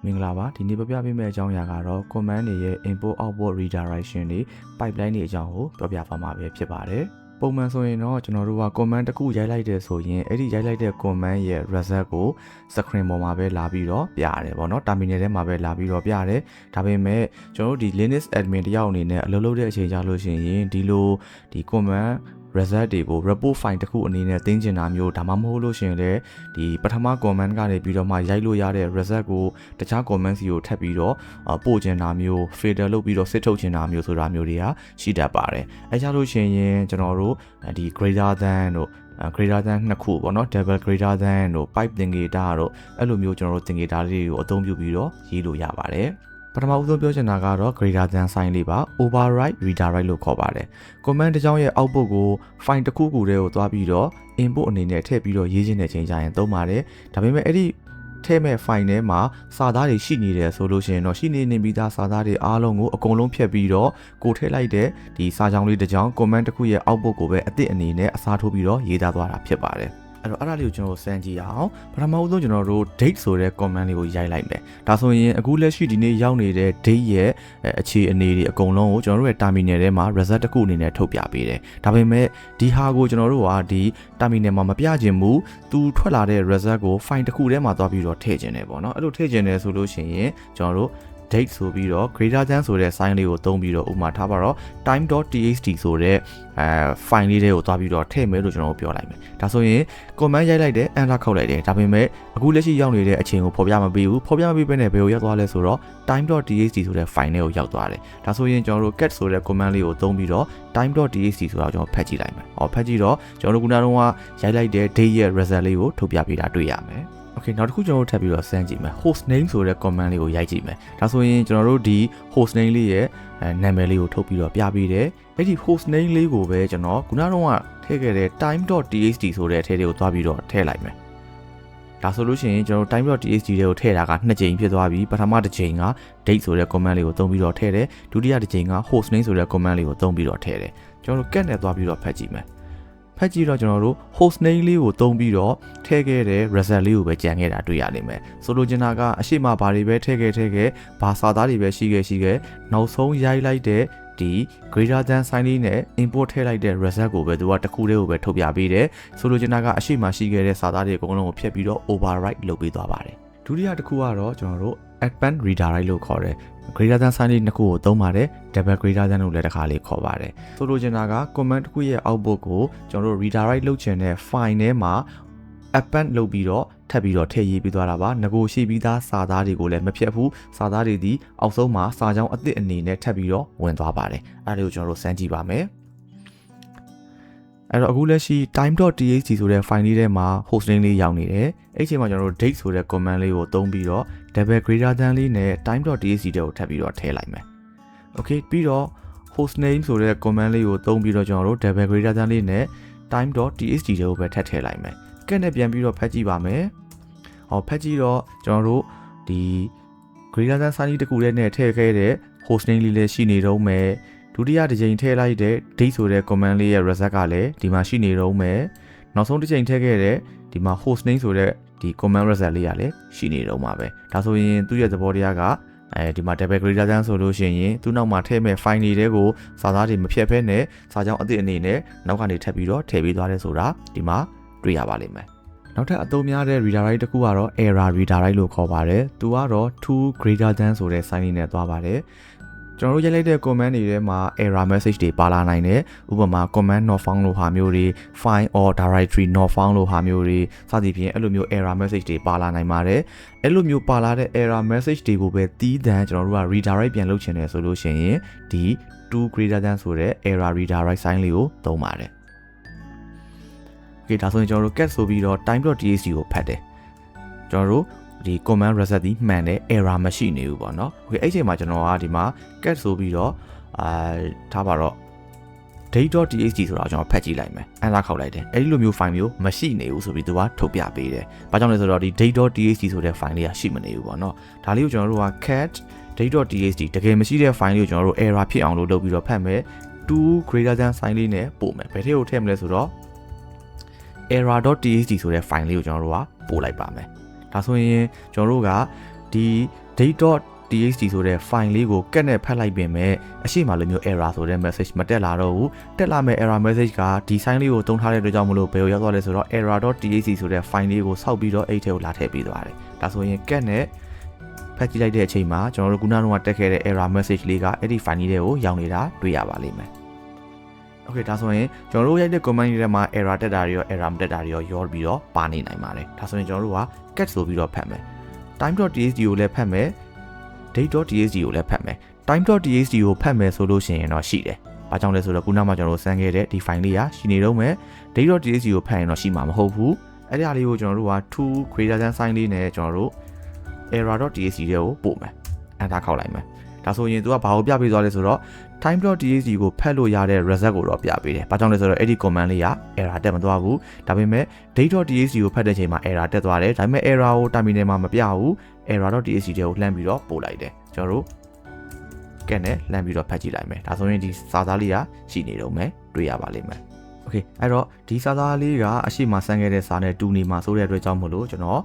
မင်္ဂလာပါဒီနေ့ပြပြပေးမယ့်အကြောင်းအရာကတော့ command တွေရဲ့ input output redirection တွေ pipeline တွေအကြောင်းကိုပြောပြသွားမှာပဲဖြစ်ပါတယ်ပုံမှန်ဆိုရင်တော့ကျွန်တော်တို့က command တစ်ခုရိုက်လိုက်တယ်ဆိုရင်အဲ့ဒီရိုက်လိုက်တဲ့ command ရဲ့ result ကို screen ပေါ်မှာပဲလာပြီးတော့ပြရတယ်ပေါ့နော် terminal ထဲမှာပဲလာပြီးတော့ပြရတယ်ဒါပေမဲ့ကျွန်တော်တို့ဒီ Linux admin တယောက်အနေနဲ့အလုပ်လုပ်တဲ့အချိန်ကြာလို့ရှိရင်ဒီလိုဒီ command result တွေကို report file တစ်ခုအနေနဲ့သိမ်းချင်တာမျိုးဒါမှမဟုတ်လို့ရှိရင်လည်းဒီပထမ command ကနေပြီးတော့မှရိုက်လို့ရတဲ့ result ကိုတခြား command စီကိုထပ်ပြီးတော့ပို့ချင်တာမျိုး filter လုပ်ပြီးတော့စစ်ထုတ်ချင်တာမျိုးဆိုတာမျိုးတွေကရှိတတ်ပါတယ်အဲကြလို့ရှိရင်ကျွန်တော်တို့ဒီ greater than တို့ greater than နှစ်ခုပေါ့နော် double greater than တို့ pipe indicator တို့အဲ့လိုမျိုးကျွန်တော်တို့ indicator လေးတွေကိုအသုံးပြုပြီးတော့ရေးလို့ရပါတယ်ပထမဦးဆုံးပြောချင်တာကတော့ greater than sign လေးပါ override redirect လို့ခေါ်ပါတယ် command တစ်ကြောင်းရဲ့ output ကို file တစ်ခုခုတည်းကိုသွားပြီးတော့ input အနေနဲ့ထည့်ပြီးတော့ရေးခြင်းတဲ့ချိန်ကျရင်သုံးပါတယ်ဒါပေမဲ့အဲ့ဒီထဲမဲ့ file ထဲမှာစာသားတွေရှိနေတယ်ဆိုလို့ရှိရင်တော့ရှိနေပြီးသားစာသားတွေအားလုံးကိုအကုန်လုံးဖြတ်ပြီးတော့ကိုထည့်လိုက်တဲ့ဒီစာကြောင်းလေးတစ်ကြောင်း command တစ်ခုရဲ့ output ကိုပဲအသစ်အနေနဲ့အစားထိုးပြီးတော့ရေးသားသွားတာဖြစ်ပါတယ်အဲ့တော့အဲ့ဒါလေးကိုကျွန်တော်တို့စမ်းကြည့်အောင်ပထမဦးဆုံးကျွန်တော်တို့ date ဆိုတဲ့ command လေးကိုရိုက်လိုက်မယ်ဒါဆိုရင်အခုလက်ရှိဒီနေ့ရောက်နေတဲ့ date ရဲ့အခြေအနေတွေအကုန်လုံးကိုကျွန်တော်တို့ရဲ့ terminal ထဲမှာ result တစ်ခုအနေနဲ့ထုတ်ပြပေးတယ်ဒါပေမဲ့ဒီဟာကိုကျွန်တော်တို့ကဒီ terminal မှာမပြချင်ဘူးသူထွက်လာတဲ့ result ကို file တစ်ခုထဲမှာသွားပြီးတော့ထည့်ခြင်းတယ်ပေါ့နော်အဲ့လိုထည့်ခြင်းတယ်ဆိုလို့ရှိရင်ကျွန်တော်တို့date ဆိုပြီးတော့ greater than ဆိုတဲ့ sign လေးကိုသုံးပြီးတော့ဥပမာထားပါတော့ time.txt ဆိုတဲ့file လေးတွေကိုသွားပြီးတော့ထည့်မယ်လို့ကျွန်တော်တို့ပြောလိုက်မယ်ဒါဆိုရင် command ရိုက်လိုက်တယ် enter ခောက်လိုက်တယ်ဒါပေမဲ့အခုလက်ရှိရောက်နေတဲ့အချိန်ကိုဖော်ပြမပေးဘူးဖော်ပြမပေးဘဲနဲ့ဘယ်ကိုရောက်သွားလဲဆိုတော့ time.txt ဆိုတဲ့ file လေးကိုရောက်သွားတယ်ဒါဆိုရင်ကျွန်တော်တို့ cat ဆိုတဲ့ command လေးကိုသုံးပြီးတော့ time.txt ဆိုတာကိုကျွန်တော်ဖတ်ကြည့်လိုက်မယ်ဖတ်ကြည့်တော့ကျွန်တော်တို့ခုနကတော့ရိုက်လိုက်တဲ့ date ရဲ့ result လေးကိုထုတ်ပြပေးတာတွေ့ရမယ်Okay နောက်တစ်ခုကျွန်တော်တို့ထပ်ပြီးတော့စမ်းကြည့်မယ် host name ဆိုတဲ့ command လေးကိုရိုက်ကြည့်မယ်ဒါဆိုရင်ကျွန်တော်တို့ဒီ host name လေးရဲ့နာမည်လေးကိုထုတ်ပြီးတော့ပြပေးတယ်အဲ့ဒီ host name လေးကိုပဲကျွန်တော်ခုနကတော့ထည့်ခဲ့တဲ့ time.txt ဆိုတဲ့အထဲလေးကိုသွားပြီးတော့ထည့်လိုက်မယ်ဒါဆိုလို့ရှိရင်ကျွန်တော် time.txt တွေကိုထည့်တာက2ကြိမ်ဖြစ်သွားပြီပထမတစ်ကြိမ်က date ဆိုတဲ့ command လေးကိုသုံးပြီးတော့ထည့်တယ်ဒုတိယတစ်ကြိမ်က host name ဆိုတဲ့ command လေးကိုသုံးပြီးတော့ထည့်တယ်ကျွန်တော်တို့ cat နဲ့သွားပြီးတော့ဖတ်ကြည့်မယ်ဖတ်ကြည့်တော့ကျွန်တော်တို့ host name လေးကိုသုံးပြီးတော့ထည့်ခဲ့တဲ့ result လေးကိုပဲကြံခဲ့တာတွေ့ရနိုင်မယ်ဆိုလိုချင်တာကအရှိမဘာတွေပဲထည့်ခဲ့ဘာစာသားတွေပဲရှိခဲ့နောက်ဆုံးရိုက်လိုက်တဲ့ဒီ greater than sign လေးနဲ့ import ထည့်လိုက်တဲ့ result ကိုပဲသူကတစ်ခုတည်းကိုပဲထုတ်ပြပေးတယ်ဆိုလိုချင်တာကအရှိမရှိခဲ့တဲ့စာသားတွေအကုန်လုံးကိုဖျက်ပြီးတော့ override လုပ်ပေးသွားပါတယ်ဒုတိယတစ်ခုကတော့ကျွန်တော်တို့ advanced redirect လို့ခေါ်တယ်greater than sign လေးနှစ်ခုကိုသုံးပါတယ် double greater than လို့လည်းတစ်ခါလေးခေါ်ပါတယ်ဆိုလိုချင်တာက command တစ်ခုရဲ့ output ကိုကျွန်တော်တို့ redirect လုပ်ချင်တဲ့ file ထဲမှာ append လုပ်ပြီးတော့ထပ်ပြီးတော့ထည့်ရေးပေးသွားတာပါငကိုရှိပြီးသားစာသားတွေကိုလည်းမဖြတ်ဘူးစာသားတွေဒီအောက်ဆုံးမှာစာကြောင်းအသစ်အနေနဲ့ထပ်ပြီးတော့ဝင်သွားပါတယ်အဲ့ဒါကိုကျွန်တော်တို့စမ်းကြည့်ပါမယ်အဲ့တော့အခုလက်ရှိ time.txt ဆိုတဲ့ file လေးထဲမှာ host name လေးရောက်နေတယ်အဲ့ဒီအချိန်မှာကျွန်တော်တို့ date ဆိုတဲ့ command လေးကိုသုံးပြီးတော့ double greater than လေးနဲ့ time.txt တွေကိုထပ်ပြီးတော့ထည့်လိုက်မယ် okay ပြီးတော့ host name ဆိုတဲ့ command လေးကိုသုံးပြီးတော့ကျွန်တော်တို့ double greater than လေးနဲ့ time.txt တွေကိုပဲထပ်ထည့်လိုက်မယ်ကဲနဲ့ပြန်ပြီးတော့ဖတ်ကြည့်ပါမယ်ဖတ်ကြည့်တော့ကျွန်တော်တို့ဒီ greater than sign တစ်ခုတည်းနဲ့ထည့်ခဲ့တဲ့ host name လေးလည်းရှိနေတော့မယ်ဒုတိယတစ်ကြိမ်ထည့်လိုက်တဲ့ date ဆိုတဲ့ command လေးရဲ့ result ကလည်းဒီမှာရှိနေတော့မယ်နောက်ဆုံးတစ်ကြိမ်ထည့်ခဲ့တဲ့ဒီမှာ host name ဆိုတဲ့ဒီ command result လေးကလည်းရှိနေတော့မှာပဲဒါဆိုရင်သူ့ရဲ့သဘောတရားကဒီမှာ double greater than ဆိုလို့ရှိရင်သူ့နောက်မှာထည့်မဲ့ file တွေကိုစာသားတွေမဖြတ်ဘဲနဲ့စာကြောင်းအသစ်အနေနဲ့နောက်ကနေထပ်ပြီးတော့ထည့်ပေးသွားတယ်ဆိုတာဒီမှာတွေ့ရပါလိမ့်မယ်နောက်ထပ်အသုံးများတဲ့ redirect တစ်ခုကတော့ error redirect လို့ခေါ်ပါတယ်သူကတော့ to greater than ဆိုတဲ့ sign လေးနဲ့သွားပါတယ်ကျွန်တော်တို့ရိုက်လိုက်တဲ့ command တွေထဲမှာ error message တွေပါလာနိုင်တယ်ဥပမာ command not found လို့ဟာမျိုးတွေ file or directory not found လို့ဟာမျိုးတွေစသဖြင့်အဲ့လိုမျိုး error message တွေပါလာနိုင်ပါတယ်အဲ့လိုမျိုးပါလာတဲ့ error message တွေကိုပဲတီးတန်းကျွန်တော်တို့က redirect ပြန်လုပ်ချင်တယ်ဆိုလို့ရှိရင်ဒီ to greater than ဆိုတဲ့ error redirect sign လေးကိုသုံးပါတယ်ဒါဆိုရင်ကျွန်တော်တို့ cat ဆိုပြီးတော့ time.txt ကိုဖတ်တယ်ကျွန်တော်တို့ဒီ command result ဒီမှန်တယ် error မရှိနေဘူးပေါ့နော် okay အဲ့ဒီအချိန်မှာကျွန်တော်ကဒီမှာ cat ဆိုပြီးတော့ထားပါတော့ date.txt ဆိုတာကိုကျွန်တော်ဖတ်ကြည့်လိုက်မယ်အဲ့ဒါခောက်လိုက်တယ်အဲ့ဒီလိုမျိုး file မျိုးမရှိနေဘူးဆိုပြီးသူကထုတ်ပြပေးတယ်ဘာကြောင့်လဲဆိုတော့ဒီ date.txt ဆိုတဲ့ file လေးကရှိမနေဘူးပေါ့နော်ဒါလေးကိုကျွန်တော်တို့က cat date.txt တကယ်မရှိတဲ့ file လေးကိုကျွန်တော်တို့ error ဖြစ်အောင်လုပ်ပြီးတော့ဖတ်မယ် to greater than sign လေးနဲ့ပို့မယ်ဘယ်ထဲကိုထည့်မလဲဆိုတော့error.txt ဆိုတဲ့ file လေးကိုကျွန်တော်တို့ကပို့လိုက်ပါမယ်ဒါဆိုရင်ကျွန်တော်တို့ကဒီ date.txt ဆိုတဲ့ file လေးကိုကတ်နဲ့ဖတ်လိုက်ပြင်မဲ့အရှိမလိုမျိုး error ဆိုတဲ့ message မတက်လာတော့ဘူးတက်လာမဲ့ error message ကဒီ sign လေးကိုတုံးထားတဲ့အတွက်ကြောင့်မလို့ဘယ်ကိုရောက်သွားလဲဆိုတော့ error.txt ဆိုတဲ့ file လေးကိုစောက်ပြီးတော့အဲ့ထဲကိုလာထည့်ပေးသွားတယ်ဒါဆိုရင်ကတ်နဲ့ဖတ်ကြည့်လိုက်တဲ့အချိန်မှာကျွန်တော်တို့ခုနကတက်ခဲ့တဲ့ error message လေးကအဲ့ဒီ file လေးတွေကိုရောက်နေတာတွေ့ရပါလိမ့်မယ်โอเคဒါဆိုရင်ကျွန်တော်တို့ရိုက်တဲ့ command တွေထဲမှာ error တက်တာတွေရော error မတက်တာတွေရောရောပြီးတော့ပါနေနိုင်ပါတယ်ဒါဆိုရင်ကျွန်တော်တို့က cat ဆိုပြီးတော့ဖတ်မယ် time.txt ကိုလည်းဖတ်မယ် date.txt ကိုလည်းဖတ်မယ် time.txt ကိုဖတ်မယ်ဆိုလို့ရှိရင်တော့ရှိတယ်။ဘာကြောင့်လဲဆိုတော့ခုနကကျွန်တော်တို့စမ်းခဲ့တဲ့ဒီ file လေးကရှိနေတော့မယ် date.txt ကိုဖတ်ရင်တော့ရှိမှာမဟုတ်ဘူး။အဲ့ဒီအရာလေးကိုကျွန်တော်တို့က to greater than sign လေးနဲ့ကျွန်တော်တို့ error.txt တွေကိုပို့မယ်။အဲ့ဒါခောက်လိုက်မယ်။ဒါဆိုရင်သူကဘာကိုပြပေးသွားလဲဆိုတော့ time.txt ကိုဖတ်လို့ရတဲ့ result ကိုတော့ပြပေးတယ်။ဘာကြောင့်လဲဆိုတော့အဲ့ဒီ command လေးက error တက်မသွားဘူး။ဒါပေမဲ့ date.txt ကိုဖတ်တဲ့ချိန်မှာ error တက်သွားတယ်။ဒါပေမဲ့ error ကို terminal မှာမပြဘူး။ error.txt တွေကိုလှမ်းပြီးတော့ပို့လိုက်တယ်။ကျွန်တော်တို့ကဲနဲ့လှမ်းပြီးတော့ဖတ်ကြည့်လိုက်မယ်။ဒါဆိုရင်ဒီစာသားလေးကရှိနေတော့မယ်တွေ့ရပါလိမ့်မယ်။ Okay အဲ့တော့ဒီစာသားလေးကအရှိမဆန်းခဲ့တဲ့စာနဲ့တူနေမှာဆိုတဲ့အတွက်ကြောင့်မို့လို့ကျွန်တော်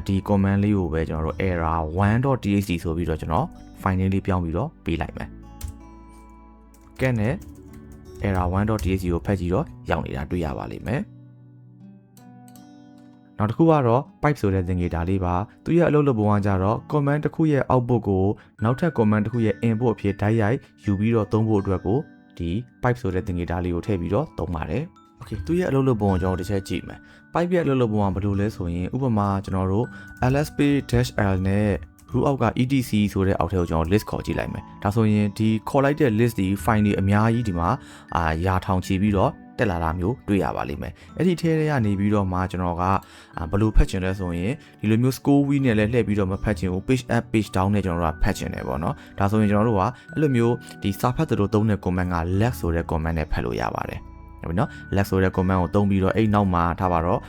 ဒီ command လေးကိုပဲကျွန်တော်တို့ error1.txt ဆိုပြီးတော့ကျွန်တော် file လေးပြောင်းပြီးတော့ပေးလိုက်မယ်။ကဲနဲ့ error1.txt ကိုဖတ်ကြည့်တော့ရောက်နေတာတွေ့ရပါလိမ့်မယ်။နောက်တစ်ခုကတော့ pipe ဆိုတဲ့သင်္ကေတလေးပါသူရဲ့အလုပ်လုပ်ပုံကကြတော့ command တစ်ခုရဲ့ output ကိုနောက်ထပ် command တစ်ခုရဲ့ input အဖြစ်တိုက်ရိုက်ယူပြီးတော့သုံးဖို့အတွက်ကိုဒီ pipe ဆိုတဲ့သင်္ကေတလေးကိုထည့်ပြီးတော့သုံးပါတယ်။ Okay သူရဲ့အလုပ်လုပ်ပုံကိုကျွန်တော်တစ်ချက်ကြည့်မယ်။ pipe ရဲ့အလုပ်လုပ်ပုံကဘယ်လိုလဲဆိုရင်ဥပမာကျွန်တော်တို့ lsp-l နဲ့ root အောက်က etc ဆိုတဲ့အောက်ထဲကိုကျွန်တော် list ခေါ်ကြည့်လိုက်မယ်။ဒါဆိုရင်ဒီခေါ်လိုက်တဲ့ list ဒီ file တွေအများကြီးဒီမှာရာထောင်ချီပြီးတော့တက်လာတာမျိုးတွေ့ရပါလိမ့်မယ်အဲ့ဒီထဲထဲကနေပြီးတော့မှကျွန်တော်ကဘယ်လိုဖတ်ချင်လဲဆိုရင်ဒီလိုမျိုး score wheel နဲ့လည်းလှည့်ပြီးတော့မဖတ်ချင်ဘူး page up page down နဲ့ကျွန်တော်တို့ကဖတ်ချင်တယ်ပေါ့နော်ဒါဆိုရင်ကျွန်တော်တို့ကအဲ့လိုမျိုးဒီစာဖတ်တဲ့လို့သုံးတဲ့ command က left ဆိုတဲ့ command နဲ့ဖတ်လို့ရပါတယ်ဟုတ်ပြီနော် left ဆိုတဲ့ command ကိုသုံးပြီးတော့အဲ့နောက်မှာထားပါတော့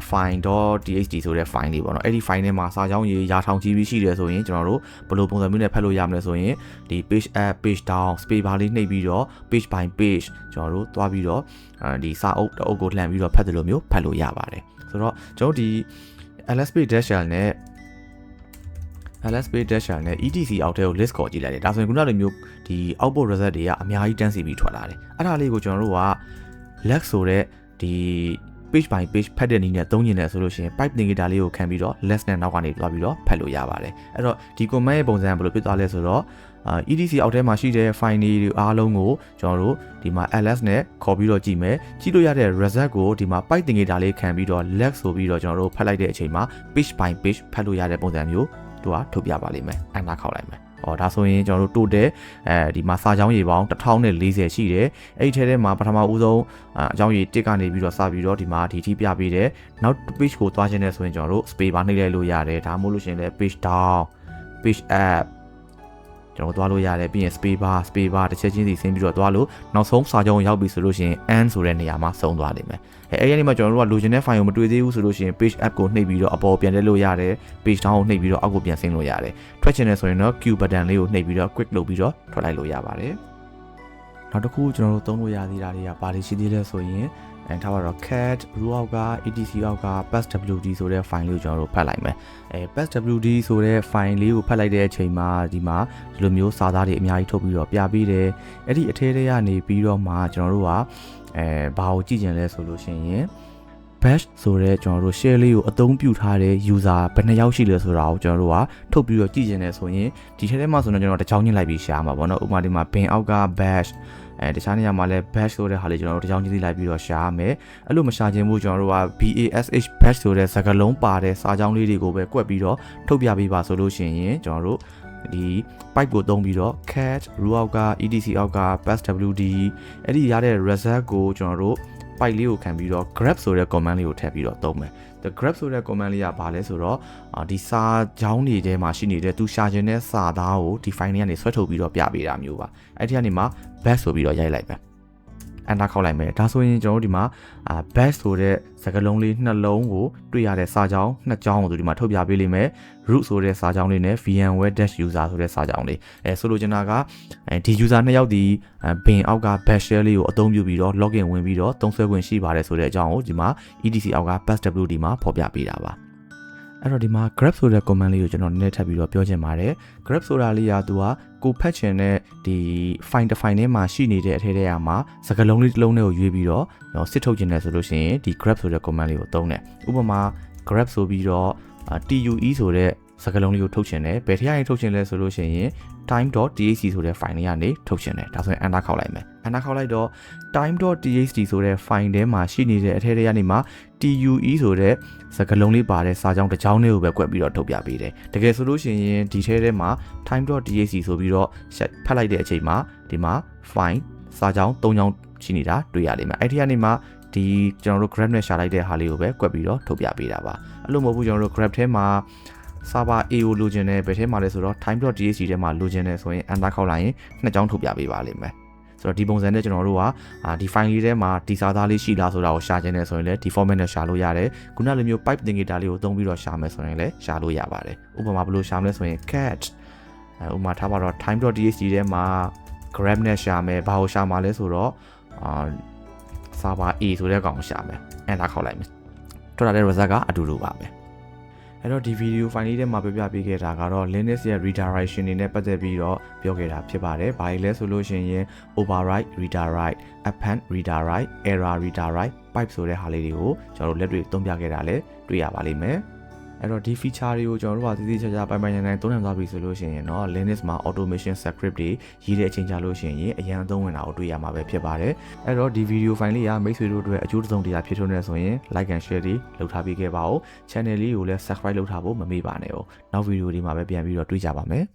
file.txt ဆိုတဲ့ file လေးပေါ့နော်အဲ့ဒီ file ထဲမှာစာကြောင်းရေးရာထောင်ကြီးပြီးရှိတယ်ဆိုရင်ကျွန်တော်တို့ဘယ်လိုပုံစံမျိုးနဲ့ဖတ်လို့ရမလဲဆိုရင်ဒီ page up page down space bar လေးနှိပ်ပြီးတော့ page by page ကျွန်တော်တို့သွားပြီးတော့ဒီစာအုပ်တအုပ်ကိုလှန်ပြီးတော့ဖတ်တယ်လို့မျိုးဖတ်လို့ရပါတယ်ဆိုတော့ကျွန်တော်ဒီ lsp-l နဲ့ lsp-l နဲ့ etc အောက်ထဲကို list ခေါ်ကြည့်လိုက်တယ်ဒါဆိုရင်ခုနလိုမျိုးဒီ output result တွေကအများကြီးတန်းစီပြီးထွက်လာတယ်အဲ့ဒါလေးကိုကျွန်တော်တို့က left ဆိုတဲ့ဒီ page by page ဖတ်တဲ့နည်းနဲ့သုံးကျင်တယ်ဆိုလို့ရှိရင် pipe indicator လေးကိုခံပြီးတော့ left နဲ့နောက်ကနေသွားပြီးတော့ဖတ်လို့ရပါတယ်အဲ့တော့ဒီ command ရဲ့ပုံစံကဘယ်လိုဖြစ်သွားလဲဆိုတော့ etc အောက်ထဲမှာရှိတဲ့ file တွေအားလုံးကိုကျွန်တော်တို့ဒီမှာ ls နဲ့ခေါ်ပြီးတော့ကြည့်မယ်ကြည့်လို့ရတဲ့ result ကိုဒီမှာ pipe indicator လေးခံပြီးတော့ left ဆိုပြီးတော့ကျွန်တော်တို့ဖတ်လိုက်တဲ့အချိန်မှာ page by page ဖတ်လို့ရတဲ့ပုံစံမျိုးသူကထုတ်ပြပါလိမ့်မယ်အနားခောက်လိုက်မယ်ဒါဆိုရင်ကျွန်တော်တို့ total ဒီမှာစာကြောင်းရေပေါင်း1040ရှိတယ်အဲ့ဒီထဲမှာပထမဦးဆုံးအကြောင်းရေ1ကနေပြီးတော့စပြီးတော့ဒီမှာဒီထိပြပေးတယ်နောက် page ကိုသွားခြင်းနဲ့ဆိုရင်ကျွန်တော်တို့ space bar နှိပ်လိုက်လို့ရတယ်ဒါမှမဟုတ်လို့ရှိရင်လည်း page down page up ကျွန်တော်သွားလို့ရတယ်ပြီးရင် space bar တစ်ချက်ချင်းစီဆင်းပြီးတော့သွားလို့နောက်ဆုံးစာကြောင်းရောက်ပြီဆိုလို့ရှိရင် end ဆိုတဲ့နေရာမှာဆုံးသွားလိမ့်မယ်အဲ့ဒီနေရာမှာကျွန်တော်တို့ကလိုချင်တဲ့ file ကိုမတွေ့သေးဘူးဆိုလို့ရှိရင် page up ကိုနှိပ်ပြီးတော့အပေါ်ပြန်တက်လို့ရတယ် page down ကိုနှိပ်ပြီးတော့အောက်ကိုပြန်ဆင်းလို့ရတယ်ထွက်ချင်တယ်ဆိုရင်တော့ Q button လေးကိုနှိပ်ပြီးတော့ quick လုပ်ပြီးတော့ထွက်လိုက်လို့ရပါတယ်နောက်တစ်ခုကျွန်တော်တို့သုံးလို့ရသေးတာတွေကဘာတွေရှိသေးလဲဆိုရင်ထားပါတော့ cat root အောက်က etc အောက်က passwd ဆိုတဲ့ file လေးကိုကျွန်တော်တို့ဖတ်လိုက်မယ်passwd ဆိုတဲ့ file လေးကိုဖတ်လိုက်တဲ့အချိန်မှာဒီမှာဒီလိုမျိုးစာသားတွေအများကြီးထုတ်ပြီးတော့ပြပေးတယ်အဲ့ဒီအထဲထဲကနေပြီးတော့မှကျွန်တော်တို့ကဘာကိုကြည့်ကြင်လဲဆိုလို့ရှိရင် bash ဆိုတဲ့ကျွန်တော်တို့ share လေးကိုအသုံးပြုထားတဲ့ user ဘယ်နှယောက်ရှိလဲဆိုတာကိုကျွန်တော်တို့ကထုတ်ပြီးတော့ကြည့်ကြင်တယ်ဆိုရင်ဒီထဲထဲမှာဆိုတော့ကျွန်တော်တစ်ချောင်းချင်းလိုက်ပြီးရှာမှာပေါ့နော်ဥပမာဒီမှာ bin အောက်က bashတခြားနေရာမှာလည်း bash ဆိုတဲ့ဟာလေးကျွန်တော်တို့တစ်ချောင်းချင်းလိုက်ပြီးတော့ရှာရမယ်အဲ့လိုမရှာခြင်းဘူးကျွန်တော်တို့က bash bash ဆိုတဲ့စကားလုံးပါတဲ့စာကြောင်းလေးတွေကိုပဲကွက်ပြီးတော့ထုတ်ပြပေးပါဆိုလို့ရှိရင်ကျွန်တော်တို့ဒီ pipe ကိုသုံးပြီးတော့ cat root အောက်က etc အောက်က passwd အဲ့ဒီရတဲ့ result ကိုကျွန်တော်တို့ pipe လေးကိုခံပြီးတော့ grab ဆိုတဲ့ command လေးကိုထည့်ပြီးတော့သုံးမယ်the grab ဆိုတဲ့ command လေးကဘာလဲဆိုတော့ဒီစာကြောင်းတွေထဲမှာရှိနေတဲ့သူရှာခြင်းတဲ့စာသားကိုဒီ file လေးကနေဆွဲထုတ်ပြီးတော့ပြပေးတာမျိုးပါအဲ့ဒီကနေမှ back ဆိုပြီးတော့ရိုက်လိုက်မယ်အနားခောက်လိုက်မယ်ဒါဆိုရင်ကျွန်တော်တို့ဒီမှာ back ဆိုတဲ့စကားလုံးလေးနှလုံးကိုတွေ့ရတဲ့စာကြောင်းနှစ်ကြောင်းကိုဒီမှာထုတ်ပြပေးလိမ့်မယ် root ဆိုတဲ့စာကြောင်းလေးနဲ့ vmware-user ဆိုတဲ့စာကြောင်းလေးဆိုလိုချင်တာကဒီ user နှစ်ယောက်ဒီ bin အောက်က bash shell လေးကိုအသုံးပြုပြီးတော့ login ဝင်ပြီးတော့သုံးစွဲခွင့်ရှိပါတယ်ဆိုတဲ့အကြောင်းကိုဒီမှာ etc အောက်က passwd မှာဖော်ပြပေးတာပါ အဲ့တော့ဒီမှာ grab ဆိုတဲ့ command လေးကိုကျွန်တော်နည်းနည်းထပ်ပြီးတော့ပြောချင်ပါတယ် grab ဆိုတာလေးကသူကကိုဖတ်ချင်တဲ့ဒီ file တစ် file ထဲမှာရှိနေတဲ့အထက်ထဲမှာစကားလုံးလေးတစ်လုံးနဲ့ကိုရွေးပြီးတော့စစ်ထုတ်ချင်တယ်ဆိုလို့ရှိရင်ဒီ grab ဆိုတဲ့ command လေးကိုသုံးတယ်ဥပမာ grab ဆိုပြီးတော့ TUE ဆိုတဲ့စကားလုံးလေးကိုထုတ်ချင်တယ်ဘယ်ထည့်ရရင်ထုတ်ချင်လဲဆိုလို့ရှိရင် time.txt ဆိုတဲ့ file လေးကနေထုတ်ချင်တယ်ဒါဆိုရင် enter ခောက်လိုက်မယ် enter ခောက်လိုက်တော့ time.txt ဆိုတဲ့ file ထဲမှာရှိနေတဲ့အထက်ထဲကနေမှာ TUE ဆိုတဲ့စကားလုံးလေးပါတဲ့စာကြောင်းတစ်ကြောင်းလေးကိုပဲကွက်ပြီးတော့ထုတ်ပြပေးတယ်တကယ်ဆိုလို့ရှိရင်ဒီထဲမှာ time.txt ဆိုပြီးတော့ဖတ်လိုက်တဲ့အချိန်မှာဒီမှာ file စာကြောင်း၃ကြောင်းရှိနေတာတွေ့ရလိမ့်မယ်အဲ့ဒီကနေမှာဒီကျွန်တော်တို့ grab နဲ့ရှာလိုက်တဲ့ဟာလေးကိုပဲကွက်ပြီးတော့ထုတ်ပြပေးတာပါအဲ့လိုမဟုတ်ဘူးကျွန်တော်တို့ grab ထဲမှာ server A ကိုလိုချင်တယ်ဘယ်ထဲမှာလဲဆိုတော့ time.txt ထဲမှာလိုချင်တယ်ဆိုရင် enter ခောက်လိုက်ရင်နှစ်ကြောင်းထုတ်ပြပေးပါလိမ့်မယ်ဆိုတော့ဒီပုံစံနဲ့ကျွန်တော်တို့ကဒီ file လေးထဲမှာဒီစာသားလေးရှိလားဆိုတာကိုရှာချင်တယ်ဆိုရင်လည်းဒီ format နဲ့ရှာလို့ရတယ်ခုနလိုမျိုး pipe indicator လေးကိုသုံးပြီးတော့ရှာမယ်ဆိုရင်လည်းရှာလို့ရပါတယ်ဥပမာဘယ်လိုရှာမလဲဆိုရင် cat ဥပမာထားပါတော့ time.txt ထဲမှာ grab နဲ့ရှာမယ်ဘာကိုရှာမှာလဲဆိုတော့server A ဆိုတဲ့ကောင်ကိုရှာမယ် enter ခောက်လိုက်မယ်ထွက်လာတဲ့ result ကအတူတူပါပဲအဲ့တော့ဒီ video file လေးထဲမှာပြပေးခဲ့တာကတော့ Linux ရဲ့ redirection တွေနဲ့ပတ်သက်ပြီးတော့ပြောခဲ့တာဖြစ်ပါတယ်။ဘာလဲဆိုလို့ရှိရင် override, redirect, append, redirect, error redirect, pipe ဆိုတဲ့ဟာလေးတွေကိုကျွန်တော်တို့လက်တွေ့သုံးပြခဲ့တာလည်းတွေ့ရပါလိမ့်မယ်။အဲ့တော့ဒီ feature တွေကိုကျွန်တော်တို့ကသီးသီးခြားခြားပိုင်နိုင်သုံးနိုင်သွားပြီဆိုလို့ရှိရင်တော့ Linux မှာ automation script တွေရေးတဲ့အချိန်ကြာလို့ရှိရင်အရန်အသုံးဝင်တာကိုတွေ့ရမှာပဲဖြစ်ပါတယ်။အဲ့တော့ဒီ video file လေးကမိတ်ဆွေတို့အတွက်အကျိုးတစုံတရာဖြစ်ထွန်းနေဆိုရင် like and share လေးလုပ်ထားပေးခဲ့ပါဦး။ channel လေးကိုလည်း subscribe လုပ်ထားဖို့မမေ့ပါနဲ့။နောက် video ဒီမှာပဲပြန်ပြီးတော့တွေ့ကြပါမယ်။